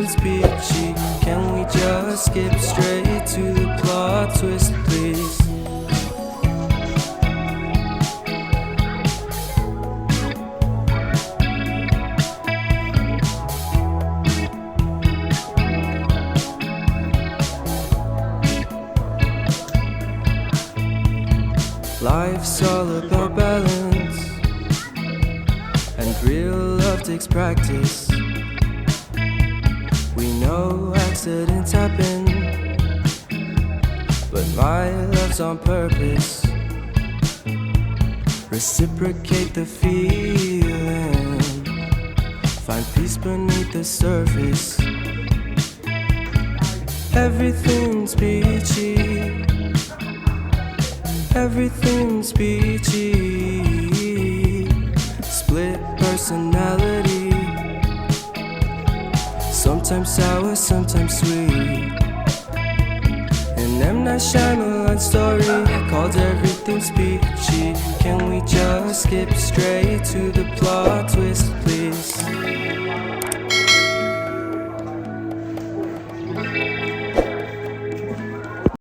everything's peachy. Can we just skip straight to the plot twist, please? Life's all about balance, and real love takes practice. We know accidents happen, but my love's on purpose. Reciprocate the feeling, find peace beneath the surface. Everything's peachy, everything's peachy. Split personality, sometimes sour, sometimes sweet. An M. Night Shyamalan story called Everything's Peachy. Can we just skip straight to the plot twist, please?